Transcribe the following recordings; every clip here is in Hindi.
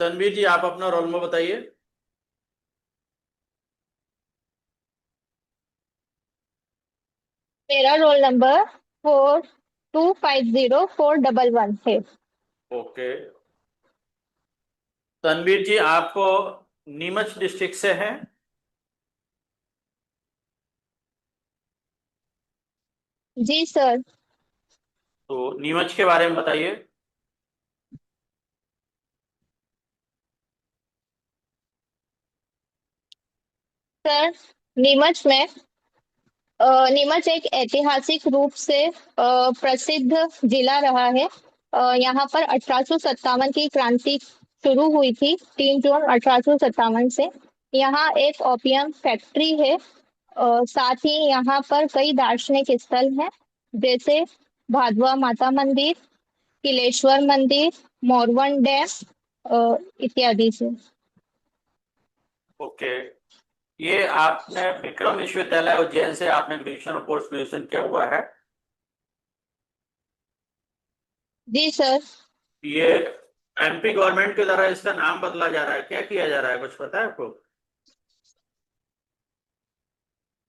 तनवीर जी, आप अपना रोल नंबर बताइए। मेरा रोल नंबर 4250 411 है। ओके। तनवीर जी, आपको नीमच डिस्ट्रिक्ट से हैं? जी सर। तो नीमच के बारे में बताइए। सर, नीमच में नीमच एक ऐतिहासिक रूप से प्रसिद्ध जिला रहा है। यहाँ पर 1857 की क्रांति शुरू हुई थी, 3 जून 1857 से। यहाँ एक ओपियम फैक्ट्री है। साथ ही यहाँ पर कई दार्शनिक स्थल हैं, जैसे भादवा माता मंदिर, किलेश्वर मंदिर, मोरवन डैम इत्यादि से। ओके। ये आपने विक्रम विश्वविद्यालय उज्जैन से आपने ग्रेजुएशन और पोस्ट ग्रेजुएशन किया हुआ है? जी सर। ये एमपी गवर्नमेंट के द्वारा इसका नाम बदला जा रहा है, क्या किया जा रहा है, कुछ पता है आपको?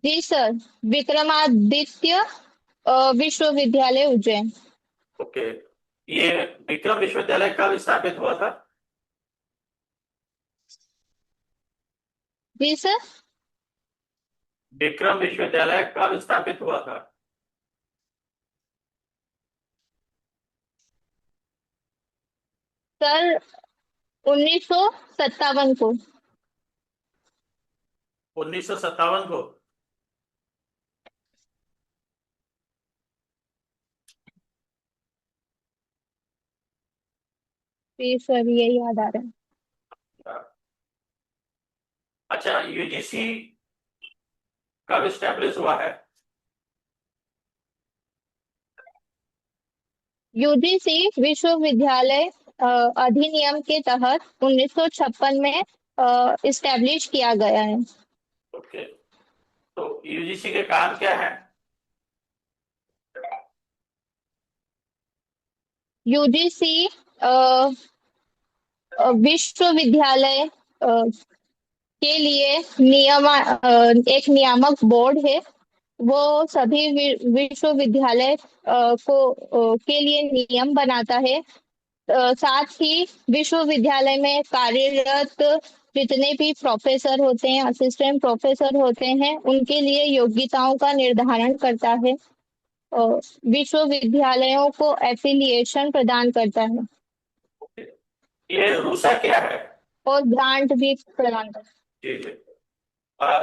जी सर, विक्रमादित्य विश्वविद्यालय उज्जैन। ओके। ये विक्रम विश्वविद्यालय कब स्थापित हुआ था? जी सर। विक्रम विश्वविद्यालय कब स्थापित हुआ था? सर, 1957 को। 1957 को? जी सर, ये याद आ रहा है। अच्छा, यूजीसी कब स्टैब्लिश हुआ है? यूजीसी विश्वविद्यालय अधिनियम के तहत 1956 में इस्टेब्लिश किया गया है। ओके। तो यूजीसी के काम क्या है? यूजीसी विश्वविद्यालय के लिए एक नियामक बोर्ड है। वो सभी विश्वविद्यालय के लिए नियम बनाता है। साथ ही विश्वविद्यालय में कार्यरत जितने भी प्रोफेसर होते हैं, असिस्टेंट प्रोफेसर होते हैं, उनके लिए योग्यताओं का निर्धारण करता है और विश्वविद्यालयों को एफिलिएशन प्रदान करता है ओके। ये रूसा क्या है? और ग्रांट भी प्रदान करता जी जी।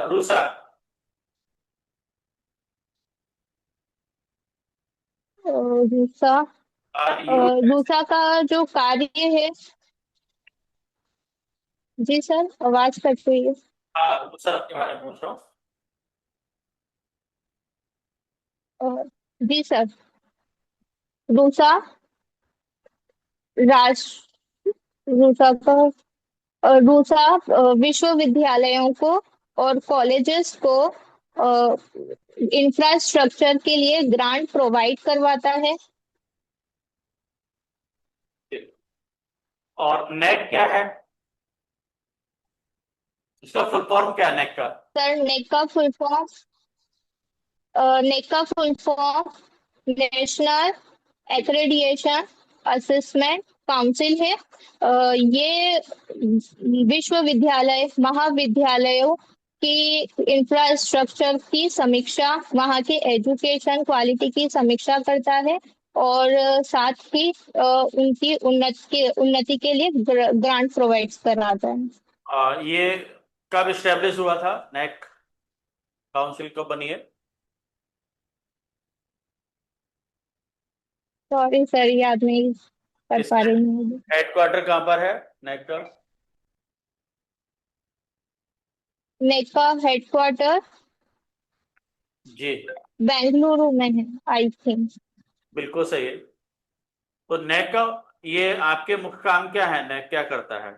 रूसा। है। दूसरा, यू रूसा का जो कार्य है। जी सर, आवाज कट रही है। रूसा के बारे में पूछ रहा हूँ। अ, जी सर। रूसा राष्ट्र रूसा का रूसा विश्वविद्यालयों को और कॉलेजेस को इंफ्रास्ट्रक्चर के लिए ग्रांट प्रोवाइड करवाता है। और नेट क्या है? इसका फुल फॉर्म क्या है नेट का? सर, नेक का full form national accreditation assessment council है। ये विश्वविद्यालय महाविद्यालयों की इंफ्रास्ट्रक्चर की समीक्षा, वहाँ की एजुकेशन क्वालिटी की समीक्षा करता है और साथ ही उनकी उन्नति के लिए ग्रांट प्रोवाइड कराता है। ये कब स्टैब्लिश हुआ था नेक काउंसिल, कब बनी है? सॉरी सर, याद नहीं कर पा इसका रही हूँ। हेडक्वार्टर कहाँ पर है नेक का? नेक का हेडक्वार्टर जी। बेंगलुरु में है, आई थिंक। बिल्कुल सही है। तो नेक का ये आपके मुख्य काम क्या है, नेक क्या करता है?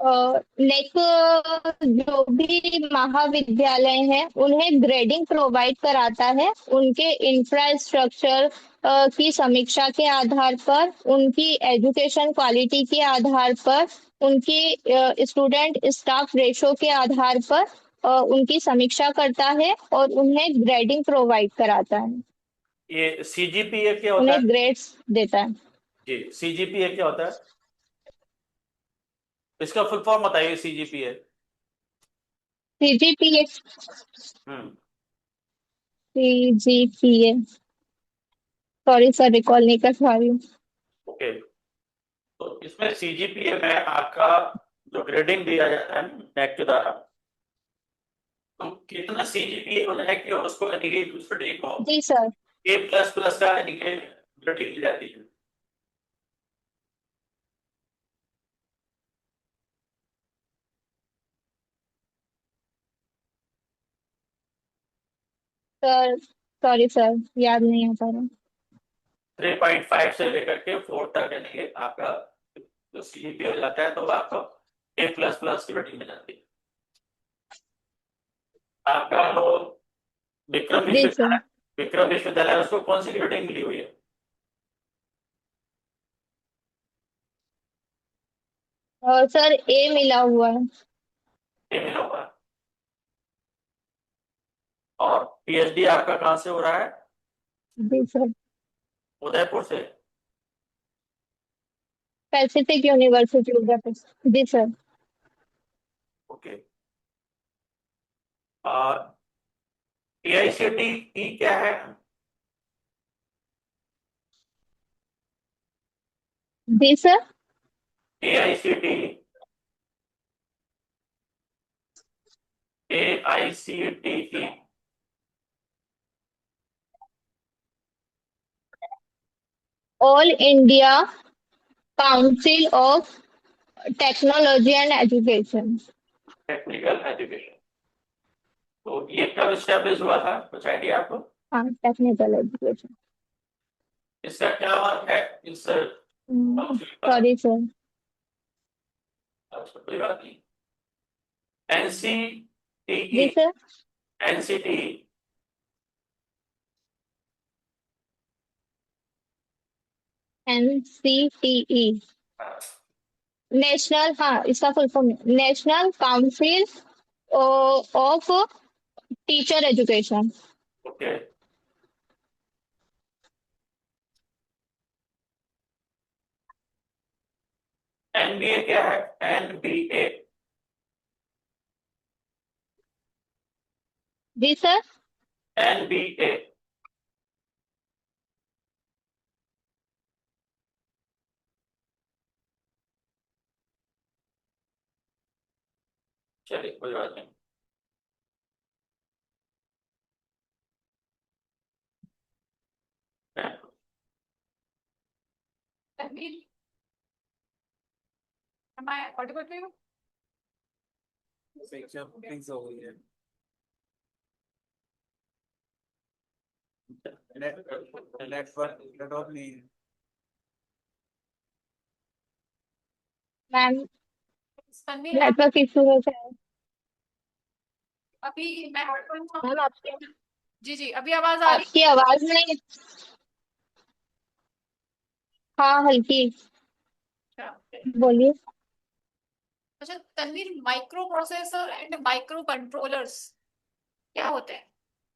लाइक जो भी महाविद्यालय हैं उन्हें ग्रेडिंग प्रोवाइड कराता है उनके इंफ्रास्ट्रक्चर की समीक्षा के आधार पर, उनकी एजुकेशन क्वालिटी के आधार पर, उनकी स्टूडेंट स्टाफ रेशो के आधार पर उनकी समीक्षा करता है और उन्हें ग्रेडिंग प्रोवाइड कराता है, ये सीजीपीए क्या होता है? उन्हें ग्रेड्स देता है। जी, सीजीपीए क्या होता है? इसका फुल फॉर्म बताइए, सीजीपीए। सीजीपीए। हम्म। सीजीपीए, सॉरी सर, रिकॉल नहीं कर पा रही हूँ। ओके, तो इसमें सीजीपीए में आपका जो ग्रेडिंग दिया जाता है NAAC के द्वारा, तो कितना सीजीपीए होना है कि उसको यानी कि दूसरे को जी सर। ए प्लस प्लस का यानी कि रेटिंग दी जाती है। सर सॉरी सर, याद नहीं आ पा रहा। 3.5 से लेकर के 4 तक यानी कि आपका जो सीजीपीए हो जाता है तो आपको ए प्लस प्लस की रेटिंग मिल जाती है। आपका वो विक्रम जी सर। विश्वविद्यालय, विक्रम विश्वविद्यालय उसको कौन सी रेटिंग मिली हुई है? सर ए मिला हुआ है। ए मिला हुआ है। और पीएचडी आपका कहाँ से हो रहा है? जी सर। उदयपुर से। Pacific University Udaipur. जी सर। ओके। और एआईसीटीई क्या है? जी sir. AICTE, AICTE. All India council of technology and education. Technical education. तो ये कब स्टैब्लिश हुआ था, कुछ आइडिया आपको? हाँ, टेक्निकल एजुकेशन। इसका क्या वर्क है इस काउंसिल का? Sorry sir. अच्छा, कोई बात नहीं। एनसीटीई, जी सर। एनसीटीई। एनसीटीई, नेशनल, हाँ इसका full form national council of teacher education. Okay. NBA क्या है? एनबीए। जी सर। एनबीए। चलिए, कोई बात नहीं। Tanvir, am I audible to you? things over here. Network नहीं मैम, तन्वीर, नेटवर्क इशू है शायद। अभी मैं audible हूँ? मैम आपकी जी जी, अभी आवाज आ रही आपकी आवाज नहीं। हाँ, हल्की। है? बोलिए। अच्छा Tanveer, microprocessor and microcontrollers क्या होते हैं?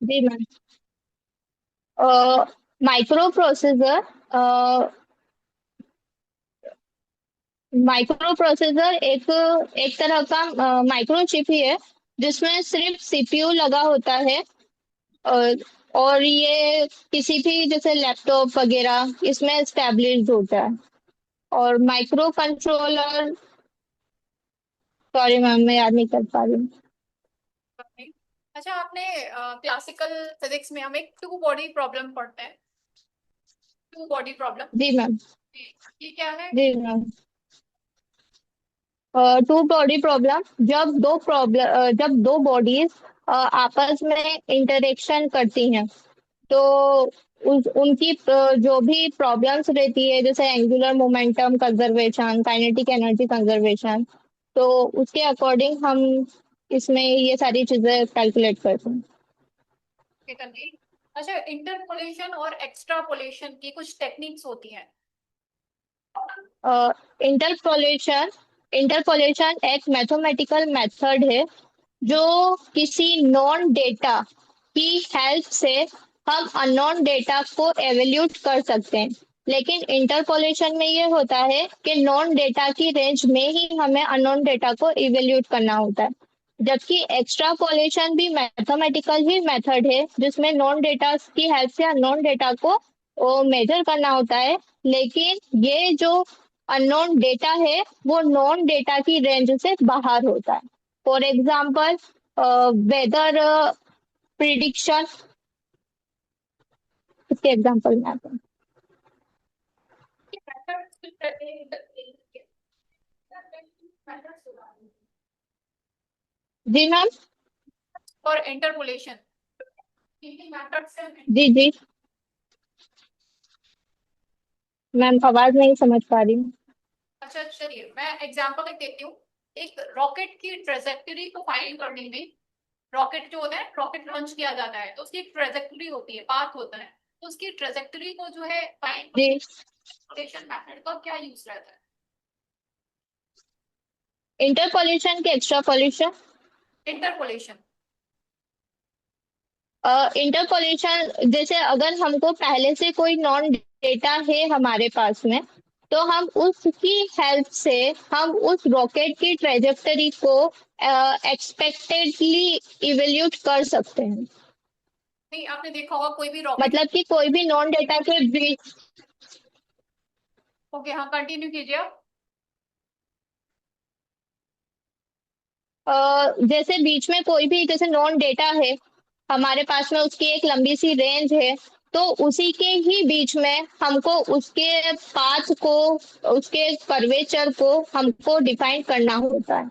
जी ma'am. Microprocessor, microprocessor एक एक तरह का माइक्रो चिप ही है जिसमें सिर्फ सीपीयू लगा होता है। और और ये किसी भी जैसे लैपटॉप वगैरह इसमें स्टैब्लिश्ड होता है। और माइक्रो कंट्रोलर, सॉरी मैम मैं याद नहीं कर पा रही हूँ। अच्छा, आपने क्लासिकल फिजिक्स में हम एक टू बॉडी प्रॉब्लम पढ़ते हैं, टू बॉडी प्रॉब्लम। जी मैम। ये क्या है? जी मैम। टू बॉडी प्रॉब्लम, जब दो बॉडीज आपस में इंटरेक्शन करती हैं तो उनकी जो भी प्रॉब्लम्स रहती है जैसे angular momentum conservation, kinetic energy conservation, तो उसके अकॉर्डिंग हम इसमें ये सारी चीजें कैलकुलेट करते हैं। ओके तन्वीर, अच्छा इंटरपोलेशन और एक्सट्रापोलेशन की कुछ टेक्निक्स होती हैं। इंटरपोलेशन इंटरपोलेशन एक मैथमेटिकल मेथड है जो किसी नॉन डेटा की हेल्प से हम अननोन डेटा को एवेल्यूट कर सकते हैं। लेकिन इंटरपोलेशन में ये होता है कि नॉन डेटा की रेंज में ही हमें अननोन डेटा को इवेल्यूट करना होता है। जबकि एक्स्ट्रापोलेशन भी मैथमेटिकल ही मेथड है जिसमें नॉन डेटा की हेल्प से अननोन डेटा को मेजर करना होता है। लेकिन ये जो अननोन डेटा है वो नॉन डेटा की रेंज से बाहर होता है। फॉर एग्जाम्पल वेदर प्रिडिक्शन, इसके एग्जाम्पल में आते हैं। जी मैम। और इंटरपोलेशन जी जी मैम, आवाज नहीं समझ पा रही हूँ। अच्छा चलिए मैं एग्जांपल देती हूँ। एक रॉकेट की ट्रेजेक्टरी को फाइंड करने में, रॉकेट जो होता है, रॉकेट लॉन्च किया जाता है तो उसकी एक ट्रेजेक्टरी होती है, पाथ होता है। तो उसकी ट्रेजेक्टरी को जो है फाइंड जी, रोटेशन मेथड का क्या यूज रहता है? इंटरपोलेशन के एक्स्ट्रापोलेशन? इंटरपोलेशन। इंटरपोलेशन जैसे अगर हमको पहले से कोई नॉन डेटा है हमारे पास में, तो हम उसकी हेल्प से हम उस रॉकेट की ट्रेजेक्टरी को एक्सपेक्टेडली इवेल्यूट कर सकते हैं। नहीं, आपने देखा होगा कोई भी रॉकेट। मतलब कि कोई भी नॉन डेटा के बीच ओके हाँ, कंटिन्यू कीजिए आप। जैसे बीच में कोई भी जैसे नॉन डेटा है हमारे पास में, उसकी एक लंबी सी रेंज है, तो उसी के ही बीच में हमको उसके पाथ को, उसके कर्वेचर को हमको डिफाइन करना होता है।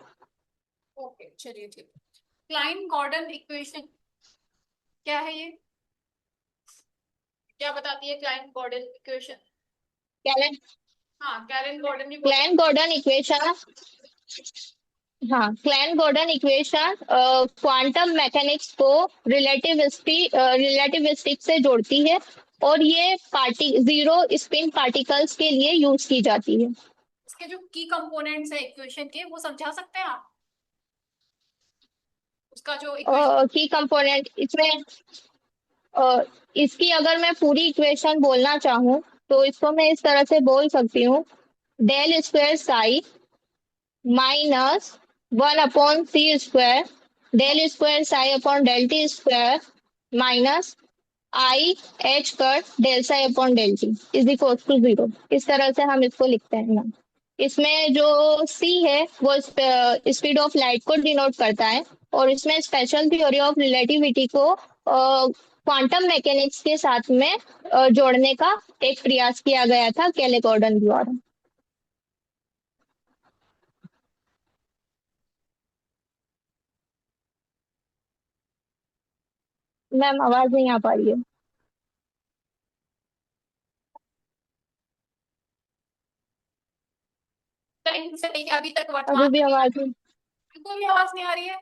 ओके चलिए ठीक। क्लाइन गॉर्डन इक्वेशन क्या है ये? क्या बताती है क्लाइन गॉर्डन इक्वेशन? हाँ, कैरन गॉर्डन भी बोलते क्लैन गॉर्डन इक्वेशन, हाँ, Klein Gordon equation quantum mechanics को रिलेटिविस्टिक से जोड़ती है, और ये पार्टी जीरो स्पिन पार्टिकल्स के लिए यूज की जाती है। इसके जो की कंपोनेंट्स है इक्वेशन के, वो समझा सकते हैं आप? उसका जो इक्वेशन। की कंपोनेंट इसमें, अ, इसकी अगर मैं पूरी इक्वेशन बोलना चाहूँ तो इसको मैं इस तरह से बोल सकती हूँ: del square psi minus 1/c² del square psi upon del t square minus i h cut del psi upon del t is equal to 0। इस तरह से हम इसको लिखते हैं ना। इसमें जो सी है वो स्पीड ऑफ लाइट को डिनोट करता है, और इसमें स्पेशल थ्योरी ऑफ रिलेटिविटी को क्वांटम मैकेनिक्स के साथ में जोड़ने का एक प्रयास किया गया था केले गॉर्डन द्वारा। मैम, आवाज नहीं आ पा रही है। टाइम से लेके अभी तक अभी वर्तमान भी तक आवाज नहीं। बिल्कुल भी आवाज नहीं आ रही है।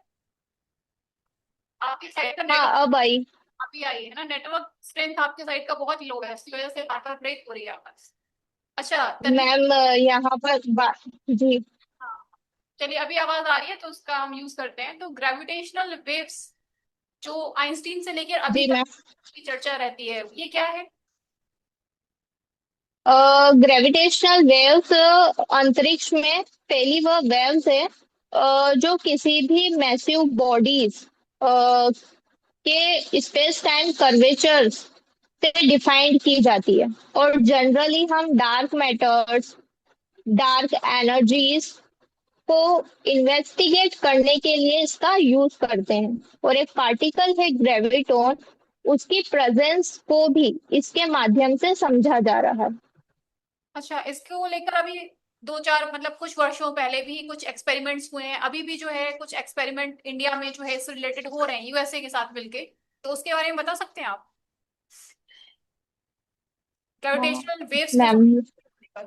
आपकी साइड का हाँ, नेटवर्क अब आई। अभी आई है ना? नेटवर्क स्ट्रेंथ आपके साइड का बहुत लो है, इसकी वजह से बार बार ब्रेक हो रही है आवाज। अच्छा तन्वी। मैम, यहाँ पर जी। हाँ, चलिए अभी आवाज आ रही है तो उसका हम यूज करते हैं। तो ग्रेविटेशनल वेव्स जो आइंस्टीन से लेकर अभी जी तक मैम, की चर्चा रहती है, ये क्या है? ग्रेविटेशनल वेव्स अंतरिक्ष में फैली वह वेव्स है जो किसी भी मैसिव बॉडीज के स्पेस टाइम कर्वेचर से डिफाइंड की जाती है। और जनरली हम डार्क मैटर्स, डार्क एनर्जीज को इन्वेस्टिगेट करने के लिए इसका यूज करते हैं। और एक पार्टिकल है ग्रेविटॉन, उसकी प्रेजेंस को भी इसके माध्यम से समझा जा रहा है। अच्छा, इसको लेकर अभी दो चार मतलब कुछ वर्षों पहले भी कुछ एक्सपेरिमेंट्स हुए हैं, अभी भी जो है कुछ एक्सपेरिमेंट इंडिया में जो है इससे रिलेटेड हो रहे हैं यूएसए के साथ मिलके। तो उसके बारे में बता सकते हैं आप? हाँ ग्रेविटेशनल वेव्स को मैम। समझने का।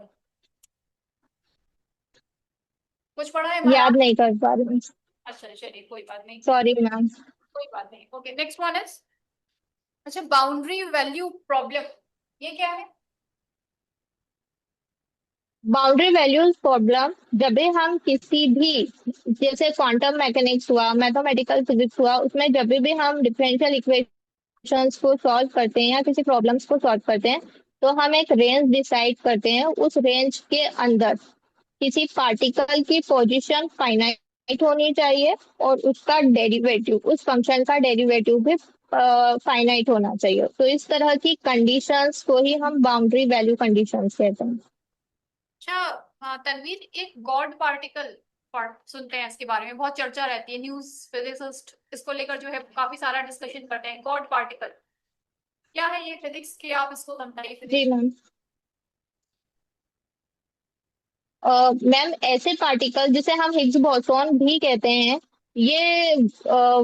कुछ पढ़ा है याद महाराज? नहीं कर पा रही हूँ, अच्छा चलिए कोई बात नहीं, सॉरी मैम। कोई बात नहीं। ओके नेक्स्ट वन इज, अच्छा बाउंड्री वैल्यू प्रॉब्लम, ये क्या है? बाउंड्री वैल्यूज प्रॉब्लम, जब भी हम किसी भी, जैसे क्वांटम मैकेनिक्स हुआ, मैथमेटिकल फिजिक्स हुआ, उसमें जब भी हम डिफरेंशियल इक्वेशंस को सॉल्व करते हैं या किसी प्रॉब्लम्स को सॉल्व करते हैं, तो हम एक रेंज डिसाइड करते हैं। उस रेंज के अंदर किसी पार्टिकल की पोजीशन फाइनाइट होनी चाहिए और उसका डेरिवेटिव, उस फंक्शन का डेरिवेटिव भी फाइनाइट होना चाहिए। तो इस तरह की कंडीशंस को ही हम बाउंड्री वैल्यू कंडीशंस कहते हैं। अच्छा हाँ, तनवीर एक गॉड पार्टिकल पार्ट सुनते हैं, इसके बारे में बहुत चर्चा रहती है, न्यूज फिजिसिस्ट इसको लेकर जो है काफी सारा डिस्कशन करते हैं। गॉड पार्टिकल क्या है ये फिजिक्स के, आप इसको समझाइए जी फिजिक्स। मैम। मैम ऐसे पार्टिकल जिसे हम हिग्स बोसॉन भी कहते हैं, ये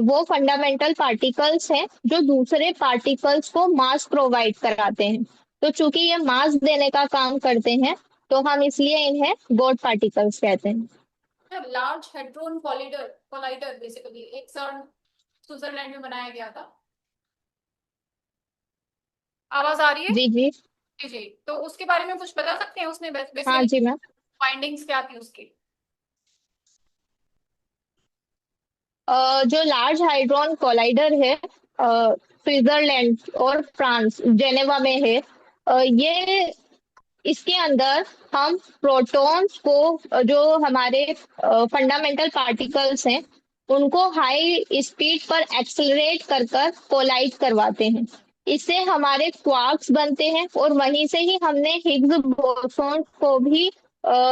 वो फंडामेंटल पार्टिकल्स हैं जो दूसरे पार्टिकल्स को मास प्रोवाइड कराते हैं। तो चूंकि ये मास देने का काम करते हैं, तो हम इसलिए इन्हें गॉड पार्टिकल्स कहते हैं। Large hadron collider, collider basically एक सर स्विट्जरलैंड में बनाया गया था। आवाज आ रही है? जी जी। जी जी, तो उसके बारे में कुछ बता सकते हैं, उसने हाँ बेसिकली जी मैम। फाइंडिंग्स क्या थी उसकी? जो लार्ज हाइड्रॉन कोलाइडर है, स्विट्जरलैंड और फ्रांस जेनेवा में है। ये इसके अंदर हम प्रोटॉन्स को, जो हमारे फंडामेंटल पार्टिकल्स हैं, उनको हाई स्पीड पर एक्सेलरेट कर कर कोलाइड करवाते हैं। इससे हमारे क्वार्क्स बनते हैं और वहीं से ही हमने हिग्स बोसॉन को भी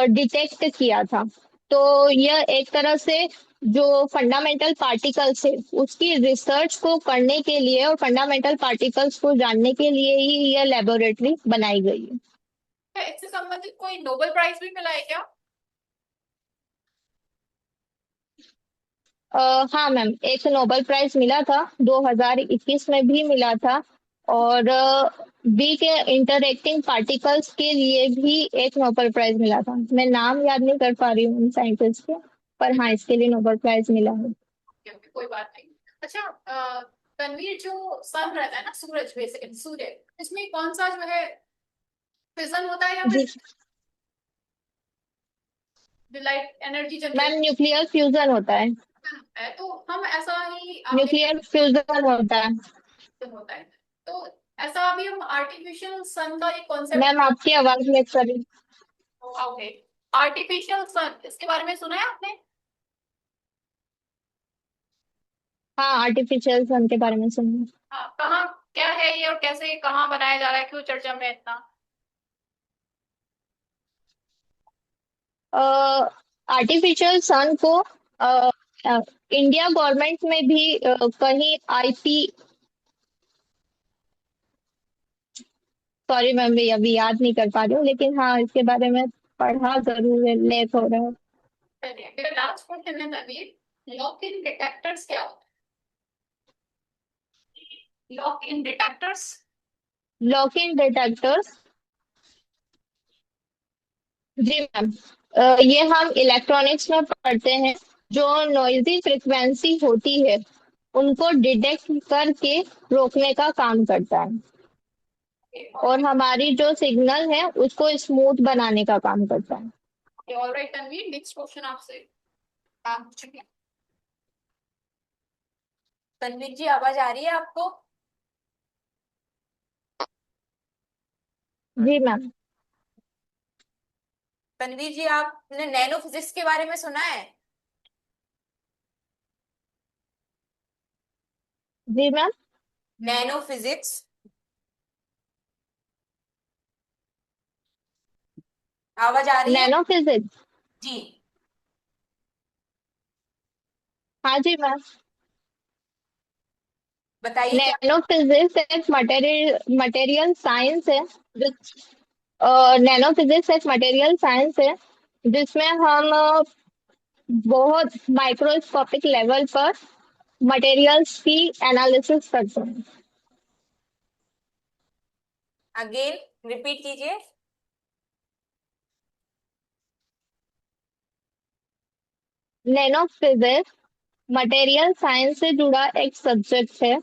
डिटेक्ट किया था। तो यह एक तरह से जो फंडामेंटल पार्टिकल्स है उसकी रिसर्च को करने के लिए और फंडामेंटल पार्टिकल्स को जानने के लिए ही यह लेबोरेटरी बनाई गई है। क्या इससे संबंधित कोई नोबेल प्राइज भी मिला है क्या? हाँ मैम, एक नोबेल प्राइज मिला था, 2021 में भी मिला था। और बी के इंटरएक्टिंग पार्टिकल्स के लिए भी एक नोबेल प्राइज मिला था। मैं नाम याद नहीं कर पा रही हूँ साइंटिस्ट के, पर हाँ इसके लिए नोबेल प्राइज मिला है। ओके, कोई बात नहीं। अच्छा तनवीर जो सन रहता है ना, सूरज बेसिकली सूर्य, इसमें कौन सा जो है फिजन होता है या जी फिर light energy ma'am, generate nuclear fusion होता है। होता है? तो हम ऐसा ही आपने न्यूक्लियर फ्यूजन होता है। होता है, तो ऐसा अभी हम आर्टिफिशियल सन का एक कॉन्सेप्ट मैम आपकी आवाज में कर। ओके, आर्टिफिशियल सन इसके बारे में सुना है आपने? हाँ, आर्टिफिशियल सन के बारे में सुनिए। हाँ, कहाँ क्या है ये और कैसे कहाँ बनाया जा रहा है, क्यों चर्चा में है इतना? आर्टिफिशियल सन को इंडिया गवर्नमेंट में भी कहीं आईपी, सॉरी मैम मैं अभी याद नहीं कर पा रही हूँ, लेकिन हाँ इसके बारे में पढ़ा जरूर है, लेख हो रहा है। चलिए मेरा लास्ट क्वेश्चन है नवीन, लॉक इन डिटेक्टर्स क्या होता है? Lock in detectors. Lock in detectors, जी मैम, ये हम इलेक्ट्रॉनिक्स में पढ़ते हैं। जो नॉइजी फ्रिक्वेंसी होती है उनको डिटेक्ट करके रोकने का काम करता है, और हमारी जो सिग्नल है उसको स्मूथ बनाने का काम करता है। ऑलराइट तनवीर, नेक्स्ट क्वेश्चन आपसे। हाँ, चलिए। तनवीर जी आवाज आ रही है आपको? जी मैम। तनवीर जी आपने नैनो फिजिक्स के बारे में सुना है? जी मैम। नैनो फिजिक्स, आवाज आ रही है? नैनो फिजिक्स, जी। हाँ जी मैम। बताइए क्या? नैनो फिजिक्स एक मटेरियल साइंस है। नैनो फिजिक्स एक मटेरियल साइंस है जिसमें हम बहुत माइक्रोस्कोपिक लेवल पर मटेरियल्स की एनालिसिस करते हैं। अगेन रिपीट कीजिए। नैनो फिजिक्स मटेरियल साइंस से जुड़ा एक सब्जेक्ट है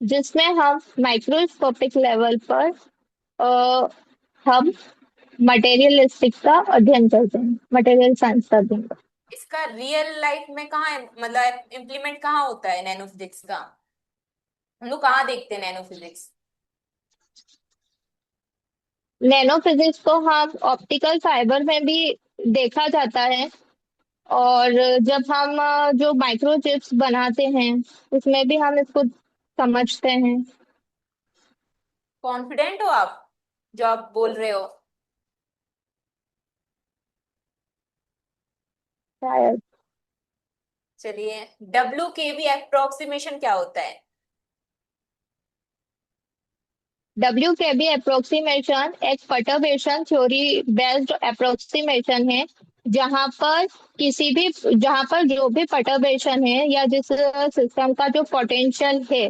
जिसमें हम माइक्रोस्कोपिक लेवल पर अ, हम मटेरियलिस्टिक का अध्ययन करते हैं, मटेरियल साइंस का अध्ययन करते इसका रियल लाइफ में कहाँ मतलब इम्प्लीमेंट कहाँ होता है नैनो फिजिक्स का? हम लोग कहाँ देखते हैं नैनो फिजिक्स? हैं। नैनो फिजिक्स को हम ऑप्टिकल फाइबर में भी देखा जाता है, और जब हम जो माइक्रोचिप्स बनाते हैं उसमें भी हम इसको समझते हैं। कॉन्फिडेंट हो आप जो आप बोल रहे हो? शायद। चलिए, डब्ल्यू के बी अप्रोक्सीमेशन क्या होता है? डब्ल्यू के बी अप्रोक्सीमेशन एक परटर्बेशन थ्योरी बेस्ड अप्रोक्सीमेशन है, जहां पर जहां पर जो भी परटर्बेशन है या जिस सिस्टम का जो पोटेंशियल है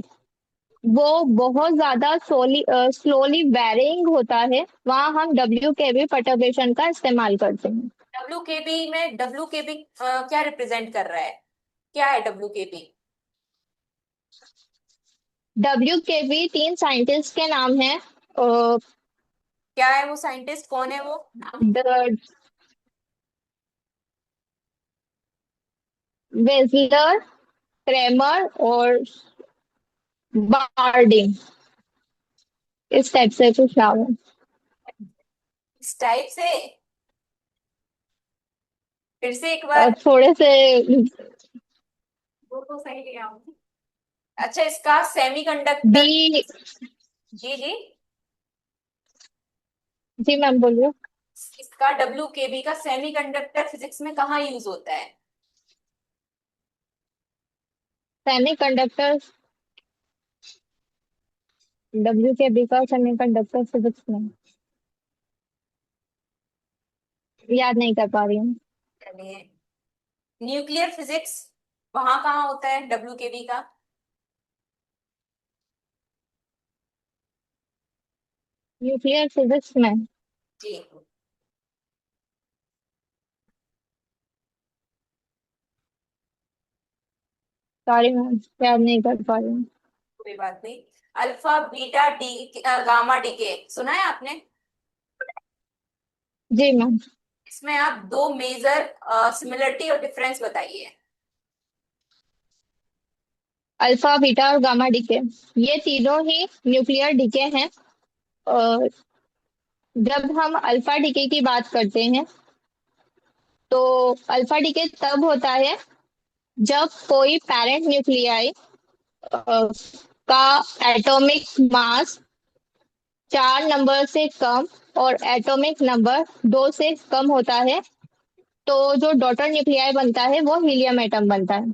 वो बहुत ज्यादा स्लोली वेरिंग होता है, वहां हम डब्ल्यू के बी परटर्बेशन का इस्तेमाल करते हैं। डब्ल्यू के बी में डब्ल्यू के बी क्या रिप्रेजेंट कर रहा है? क्या है डब्ल्यू के बी? डब्ल्यू के बी तीन साइंटिस्ट के नाम है। क्या है वो साइंटिस्ट, कौन है वो नाम? वेजलर, क्रेमर और बार्डिंग, इस टाइप से कुछ नाम है। इस टाइप से? फिर से एक बार। थोड़े से। वो तो सही लिया आपने। अच्छा, इसका सेमीकंडक्टर। बी। जी जी। जी मैम बोलिए। इसका डब्ल्यू के बी का सेमीकंडक्टर फिजिक्स में कहाँ यूज होता है? सेमीकंडक्टर, डब्ल्यू के बी का सेमीकंडक्टर फिजिक्स में याद नहीं कर पा रही हूँ। चलिए, न्यूक्लियर फिजिक्स वहां कहाँ होता है डब्ल्यू के बी का? न्यूक्लियर फिजिक्स में। जी। सॉरी मैम, याद नहीं कर पा रही हूँ। कोई बात नहीं। अल्फा बीटा डी गामा डीके सुना है आपने? जी मैम। इसमें आप दो मेजर सिमिलरिटी और डिफरेंस बताइए। अल्फा बीटा और गामा डीके, ये तीनों ही न्यूक्लियर डीके हैं। अ, जब हम अल्फा डीके की बात करते हैं तो अल्फा डीके तब होता है जब कोई पेरेंट न्यूक्लियाई का एटॉमिक मास 4 नंबर से कम और एटॉमिक नंबर 2 से कम होता है, तो जो डॉटर न्यूक्लियाई बनता है वो हीलियम एटम बनता है।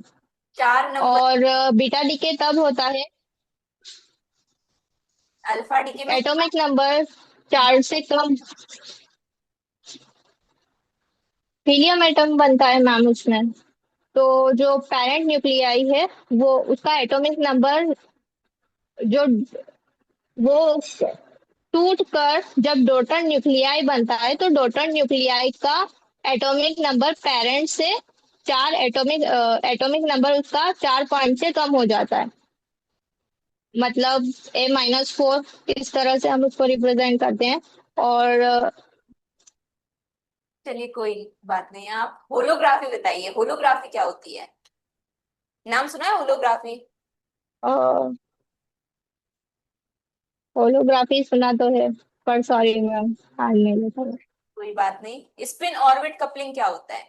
4 नंबर। और बीटा डीके तब होता है अल्फा डीके में एटॉमिक नंबर 4 से कम, हीलियम एटम बनता है मैम उसमें। तो जो पेरेंट न्यूक्लियाई है वो उसका एटॉमिक नंबर जो वो टूट कर जब डोटर न्यूक्लियाई बनता है तो डोटर न्यूक्लियाई का एटॉमिक नंबर पेरेंट से 4 एटॉमिक नंबर उसका 4 पॉइंट से कम हो जाता है, मतलब A-4, इस तरह से हम उसको रिप्रेजेंट करते हैं। और चलिए, कोई बात नहीं। आप होलोग्राफी बताइए, होलोग्राफी क्या होती है? नाम सुना है होलोग्राफी? होलोग्राफी सुना तो है, पर सॉरी मैम, हाल नहीं लेता। कोई बात नहीं। स्पिन ऑर्बिट कपलिंग क्या होता है?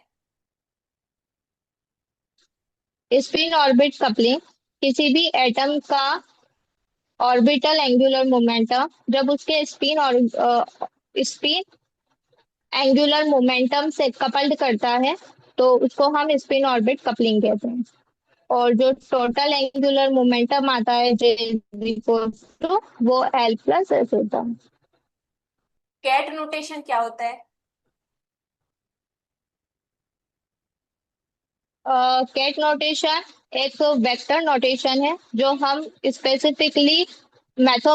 स्पिन ऑर्बिट कपलिंग किसी भी एटम का ऑर्बिटल एंगुलर मोमेंटम जब उसके स्पिन एंगुलर मोमेंटम से कपल्ड करता है तो उसको हम स्पिन ऑर्बिट कपलिंग कहते हैं। और जो टोटल एंगुलर मोमेंटम आता है जे टू, वो L+S होता है। कैट नोटेशन क्या होता है? कैट नोटेशन एक वेक्टर नोटेशन है जो हम स्पेसिफिकली मैथो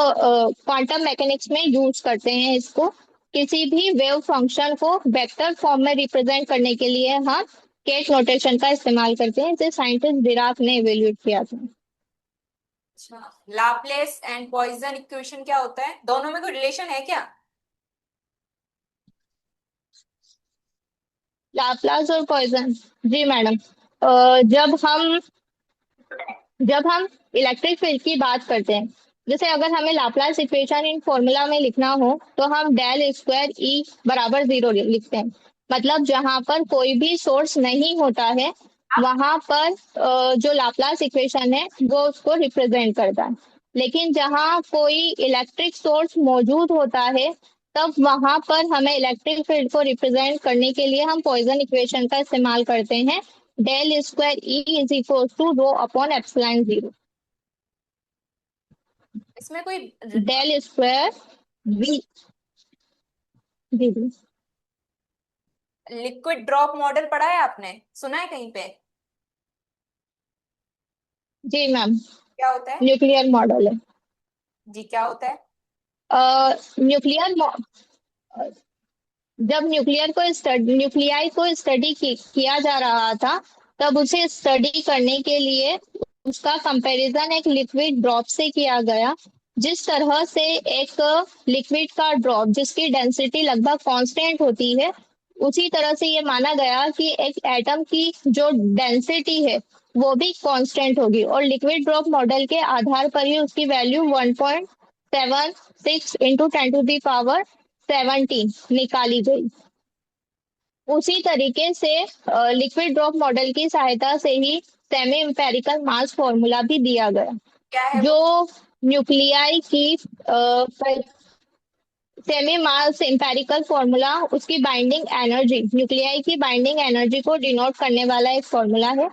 क्वांटम मैकेनिक्स में यूज करते हैं। इसको किसी भी वेव फंक्शन को वेक्टर फॉर्म में रिप्रेजेंट करने के लिए हम केट नोटेशन का इस्तेमाल करते हैं, जिसे साइंटिस्ट डिराक ने इवेल्युएट किया था। अच्छा, लाप्लेस एंड पॉइसन इक्वेशन क्या होता है, दोनों में कोई रिलेशन है क्या? लाप्लास और पॉइसन, जी मैडम, जब हम इलेक्ट्रिक फील्ड की बात करते हैं, जैसे अगर हमें लाप्लास इक्वेशन इन फॉर्मूला में लिखना हो तो हम डेल स्क्वायर ई बराबर 0 लिखते हैं। मतलब जहां पर कोई भी सोर्स नहीं होता है वहां पर जो लाप्लास इक्वेशन है वो उसको रिप्रेजेंट करता है। लेकिन जहां कोई इलेक्ट्रिक सोर्स मौजूद होता है तब वहां पर हमें इलेक्ट्रिक फील्ड को रिप्रेजेंट करने के लिए हम पॉइसन इक्वेशन का इस्तेमाल करते हैं। Del square E is equal to rho upon epsilon 0। इसमें कोई डेल स्क्वायर वी, जी जी लिक्विड ड्रॉप मॉडल पढ़ा है आपने, सुना है कहीं पे? जी मैम, क्या होता है? न्यूक्लियर मॉडल है। जी क्या होता है? न्यूक्लियर जब न्यूक्लियाई को स्टडी किया जा रहा था तब उसे स्टडी करने के लिए उसका कंपैरिजन एक लिक्विड ड्रॉप से किया गया। जिस तरह से एक लिक्विड का ड्रॉप जिसकी डेंसिटी लगभग कांस्टेंट होती है, उसी तरह से ये माना गया कि एक एटम की जो डेंसिटी है वो भी कांस्टेंट होगी, और लिक्विड ड्रॉप मॉडल के आधार पर ही उसकी वैल्यू 1.76 इंटू 10⁻17 निकाली गई। उसी तरीके से लिक्विड ड्रॉप मॉडल की सहायता से ही सेमी इंपेरिकल मास फॉर्मूला भी दिया गया, क्या है जो वो? न्यूक्लियाई की सेमी मास इंपेरिकल फॉर्मूला उसकी बाइंडिंग एनर्जी, न्यूक्लियाई की बाइंडिंग एनर्जी को डिनोट करने वाला एक फॉर्मूला है,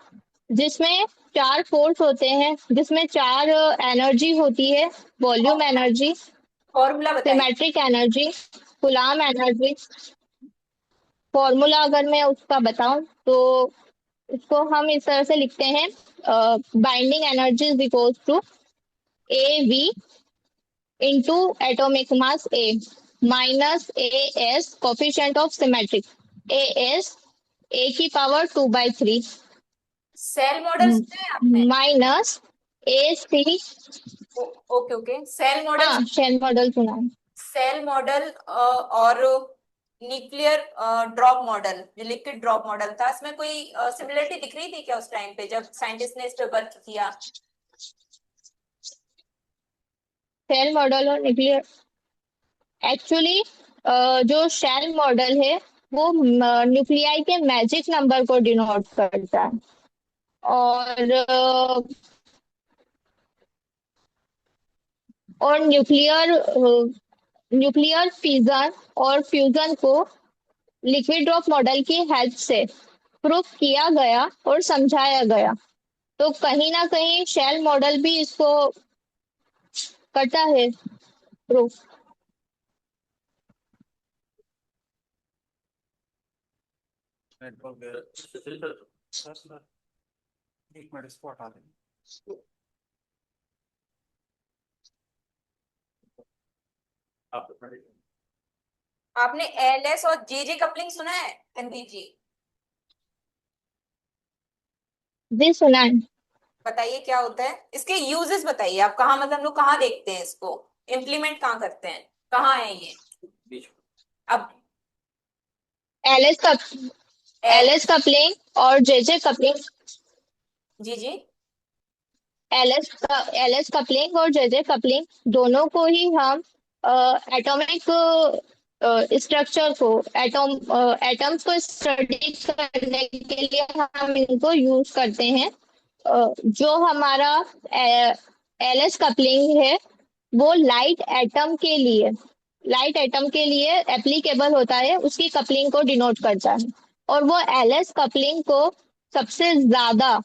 जिसमें 4 फोर्स होते हैं, जिसमें 4 एनर्जी होती है। वॉल्यूम एनर्जी, फॉर्मूला बताइए। Symmetric energy, coulomb energy. Formula अगर मैं उसका बताऊं तो इसको हम इस तरह से लिखते हैं, binding energy is equal to A V into atomic mass A minus A S coefficient of symmetric A S A की पावर 2/3 सेल मॉडल सुना है आपने? Minus A C. Okay okay, shell model. हाँ, शेल मॉडल सुना है। सेल मॉडल और न्यूक्लियर ड्रॉप मॉडल, जो लिक्विड ड्रॉप मॉडल था, इसमें कोई सिमिलरिटी दिख रही थी क्या उस टाइम पे जब साइंटिस्ट ने इस पे वर्क किया? शेल मॉडल और न्यूक्लियर, एक्चुअली जो शेल मॉडल है वो न्यूक्लियाई के मैजिक नंबर को डिनोट करता है, और और न्यूक्लियर फिजन और फ्यूजन को लिक्विड ड्रॉप मॉडल की हेल्प से प्रूफ किया गया और समझाया गया। तो कहीं ना कहीं शेल मॉडल भी इसको करता है प्रूफ। एक मिनट इसको हटा दें। आपने एलएस और जेजे कपलिंग सुना है तनवीर जी? जी सुना है। बताइए क्या होता है, इसके यूजेस बताइए आप, कहाँ मतलब हम लोग कहाँ देखते हैं इसको, इम्प्लीमेंट कहाँ करते हैं, कहाँ है ये? अब एलएस कप एलएस कपलिंग और जेजे कपलिंग, जी जी एलएस कपलिंग और जेजे कपलिंग दोनों को ही हम एटॉमिक स्ट्रक्चर को एटम्स को स्टडी करने के लिए हम इनको यूज करते हैं। जो हमारा एलएस कपलिंग है वो लाइट एटम के लिए एप्लीकेबल होता है, उसकी कपलिंग को डिनोट करता है, और वो एलएस कपलिंग को सबसे ज्यादा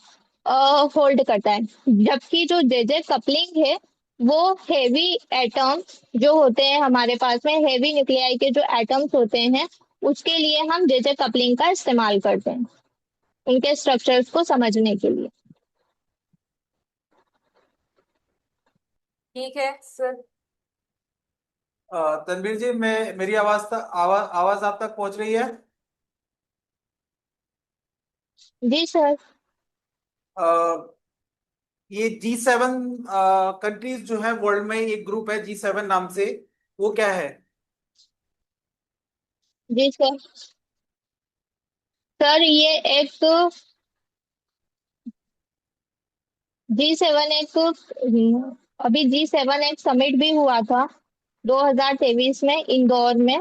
होल्ड करता है। जबकि जो जेजे कपलिंग है वो हेवी एटम जो होते हैं हमारे पास में, हेवी न्यूक्लियाई के जो एटम्स होते हैं उसके लिए हम जेजे कपलिंग का इस्तेमाल करते हैं उनके स्ट्रक्चर्स को समझने के लिए। ठीक है सर। तनवीर जी, मैं मेरी आवाज तक आवाज आप तक पहुंच रही है? जी सर। ये G7 कंट्रीज जो है वर्ल्ड में, एक ग्रुप है G7 नाम से, वो क्या है? जी सर। सर ये एक G7 एक अभी G7 एक समिट भी हुआ था 2023 में इंदौर में।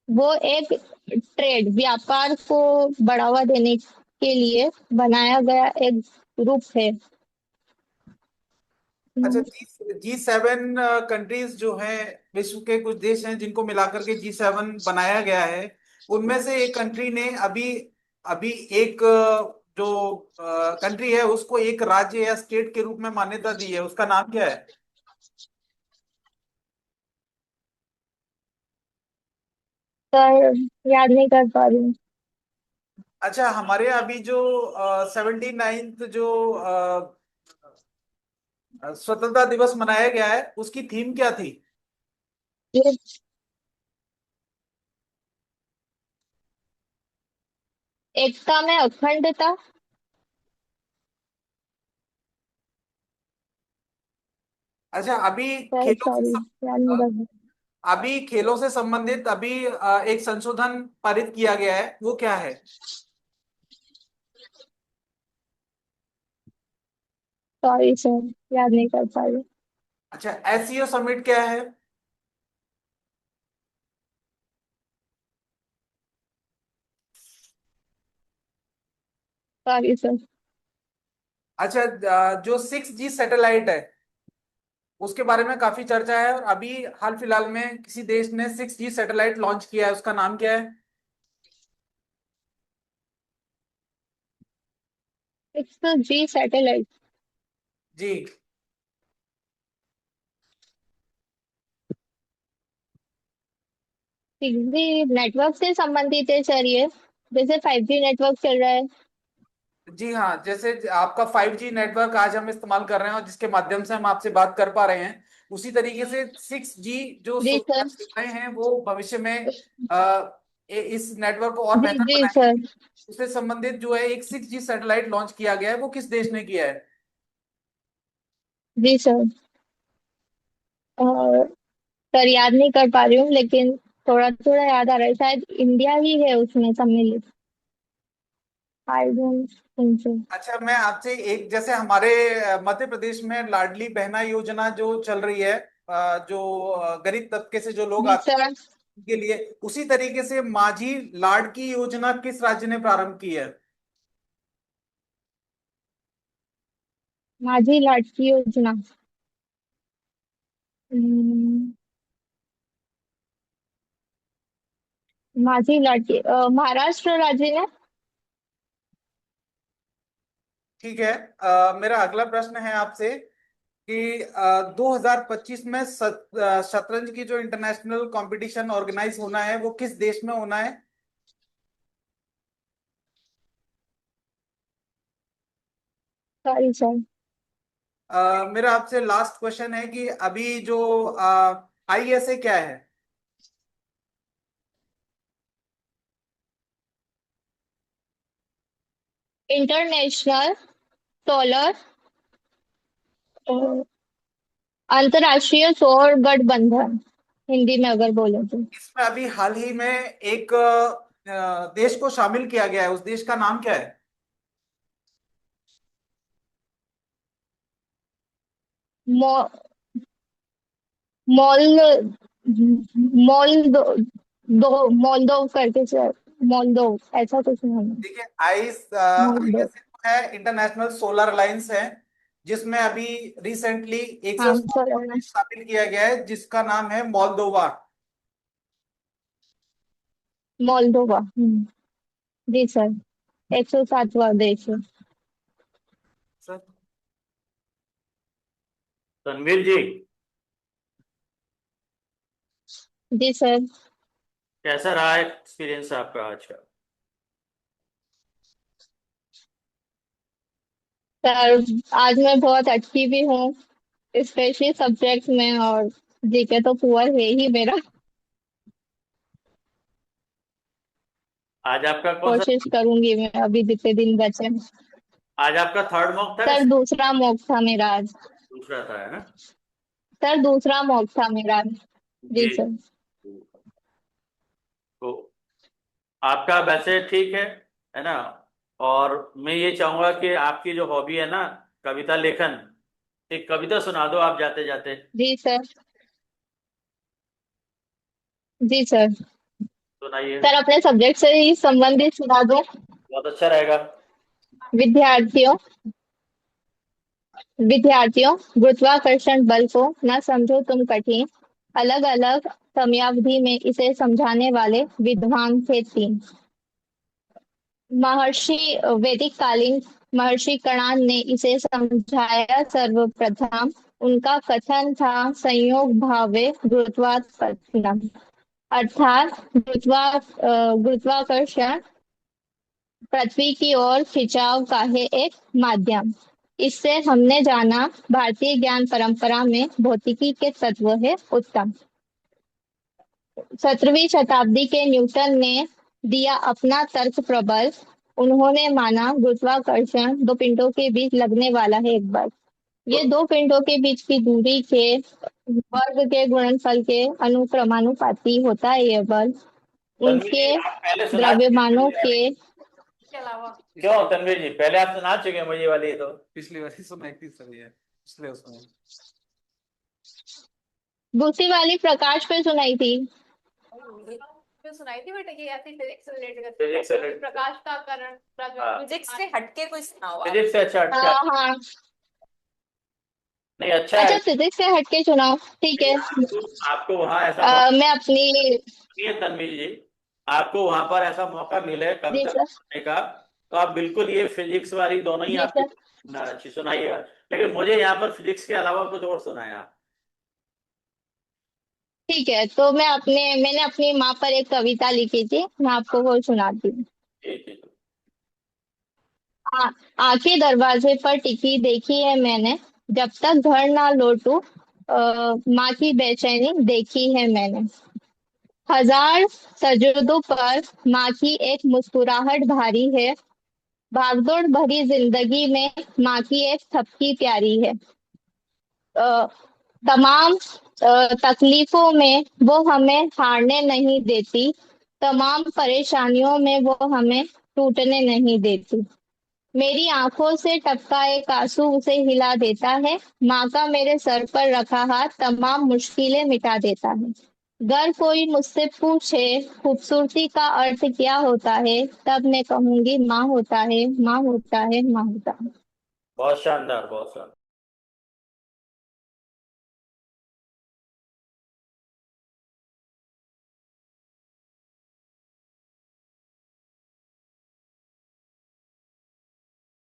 वो एक ट्रेड व्यापार को बढ़ावा देने के लिए बनाया गया एक ग्रुप है। अच्छा, G7 कंट्रीज जो है, विश्व के कुछ देश हैं जिनको मिलाकर के G7 बनाया गया है। उनमें से एक कंट्री ने अभी अभी एक जो कंट्री है उसको एक राज्य या स्टेट के रूप में मान्यता दी है, उसका नाम क्या है? सर याद नहीं कर पा रही हूँ। अच्छा, हमारे यहाँ अभी जो 79th जो स्वतंत्रता दिवस मनाया गया है, उसकी थीम क्या थी? ये एकता में अखंडता। अच्छा, अभी सर खेलों से सॉरी याद नहीं कर पा। अभी खेलों से संबंधित अभी एक संशोधन पारित किया गया है, वो क्या है? सॉरी सर याद नहीं कर पा रही। अच्छा, एससीओ समिट क्या है? Sorry sir. अच्छा, जो 6G सैटेलाइट है उसके बारे में काफी चर्चा है, और अभी हाल फिलहाल में किसी देश ने 6G सैटेलाइट लॉन्च किया है, उसका नाम क्या है? 6G satellite. जी। 6G नेटवर्क से संबंधित है सर ये, जैसे 5G नेटवर्क चल रहा है। जी हाँ, जैसे आपका 5G नेटवर्क आज हम इस्तेमाल कर रहे हैं और जिसके माध्यम से हम आपसे बात कर पा रहे हैं, उसी तरीके से 6G जो जी सर। सेवाएं हैं वो भविष्य में इस नेटवर्क को और जी बेहतर जी बनाएंगे। सर। उससे संबंधित जो है एक 6G सैटेलाइट लॉन्च किया गया है, वो किस देश ने किया है? जी सर। और सर याद नहीं कर पा रही हूँ, लेकिन थोड़ा थोड़ा याद आ रहा है, शायद इंडिया ही है उसमें सम्मिलित। I don't think so. अच्छा, मैं आपसे एक, जैसे हमारे मध्य प्रदेश में लाडली बहना योजना जो चल रही है, जो गरीब तबके से जो लोग जी आते हैं सर। उनके लिए, उसी तरीके से माझी लाडकी योजना किस राज्य ने प्रारंभ की है? माझी लाडकी योजना। हम्म, माझी लाडकी महाराष्ट्र राज्य ने। ठीक है। मेरा अगला प्रश्न है आपसे कि 2025 में शतरंज की जो इंटरनेशनल कंपटीशन ऑर्गेनाइज होना है, वो किस देश में होना है? Sorry sir. मेरा आपसे लास्ट क्वेश्चन है कि अभी जो आईएसए क्या है? इंटरनेशनल सोलर अंतर्राष्ट्रीय सौर गठबंधन, हिंदी में अगर बोले तो। इसमें अभी हाल ही में एक देश को शामिल किया गया है, उस देश का नाम क्या है? मो, मोल मोल दो मोल्दो करके सर। मोल्दो ऐसा कुछ नहीं है। देखिए, आईएस मोल्दो। आईएसए है इंटरनेशनल सोलर अलायंस है, जिसमें अभी रिसेंटली हाँ 107 सर। देश शामिल किया गया है, जिसका नाम है मोल्दोवा। मोल्दोवा। जी सर। 107वां देश है। सर। रणवीर जी, जी सर। कैसा रहा एक्सपीरियंस आपका आज का? सर आज मैं बहुत अच्छी भी हूँ, स्पेशली सब्जेक्ट में, और जीके तो पुअर है ही मेरा। आज आपका कौन सा, कोशिश करूंगी मैं, अभी जितने दिन बचे हैं। आज आपका थर्ड मॉक था? सर दूसरा मॉक था मेरा आज। दूसरा था, है ना? सर दूसरा मॉक था मेरा। जी जी। सर। तो आपका वैसे ठीक है ना? और मैं ये चाहूंगा कि आपकी जो हॉबी है ना, कविता लेखन, एक कविता सुना दो आप जाते जाते। जी सर। जी सर। सुनाइए। सर अपने सब्जेक्ट से ही संबंधित सुना दो। बहुत अच्छा रहेगा। विद्यार्थियों विद्यार्थियों, गुरुत्वाकर्षण बल को न समझो तुम कठिन। अलग अलग समयावधि में इसे समझाने वाले विद्वान थे तीन। महर्षि वैदिक कालीन महर्षि कणान ने इसे समझाया सर्वप्रथम। उनका कथन था संयोग भावे गुरुत्वाकर्षण, अर्थात गुरुत्वाकर्षण पृथ्वी की ओर खिंचाव का है एक माध्यम। इससे हमने जाना भारतीय ज्ञान परंपरा में भौतिकी के तत्व है उत्तम। 17वीं शताब्दी के न्यूटन ने दिया अपना तर्क प्रबल। उन्होंने माना गुरुत्वाकर्षण दो पिंडों के बीच लगने वाला है एक बल। ये दो पिंडों के बीच की दूरी के वर्ग के गुणनफल के अनुक्रमानुपाती होता है यह बल। तन्वीर उनके जी, आप पहले सुना चुके हैं द्रव्यमानों मुझे के वाली? इसके अलावा क्यों तन्वीर जी, पहले आप सुना चुके हैं मुझे वाली तो? पिछली बार ही सुनाई थी सर, ये पिछले उसमें। दूसरी वाली प्रकाश पे सुनाई थी। जो सुनाई थी, बट ये ऐसी फिजिक्स से रिलेटेड फिजिक्स से related। प्रकाश का कारण हाँ। फिजिक्स से हटके कोई सुनाओ आप। फिजिक्स से अच्छा अच्छा। हाँ हाँ। नहीं, अच्छा है। अच्छा फिजिक्स से हटके चुनाव, ठीक है। आपको वहां ऐसा मौका मैं अपनी। नहीं है तन्वीर जी, आपको वहां पर ऐसा मौका मिले जी कविता सर। सुनने का, तो आप बिल्कुल ये फिजिक्स वाली दोनों ही जी आपकी सर। अच्छी सुनाइएगा। लेकिन मुझे यहाँ पर फिजिक्स के अलावा कुछ और सुनाया। ठीक है, तो मैंने अपनी माँ पर एक कविता लिखी थी, मैं आपको वो सुनाती हूँ। जी जी। आंखें दरवाजे पर टिकी देखी है मैंने, जब तक घर ना लौटूं माँ की बेचैनी देखी है मैंने। हजार सजदों पर माँ की एक मुस्कुराहट भारी है। भागदौड़ भरी जिंदगी में माँ की एक थपकी प्यारी है। अ, तमाम तकलीफों में वो हमें हारने नहीं देती। तमाम परेशानियों में वो हमें टूटने नहीं देती। मेरी आंखों से टपका एक आंसू उसे हिला देता है। माँ का मेरे सर पर रखा हाथ तमाम मुश्किलें मिटा देता है। अगर कोई मुझसे पूछे खूबसूरती का अर्थ क्या होता है, तब मैं कहूंगी माँ होता है, माँ होता है, माँ होता है। बहुत शानदार, बहुत शानदार।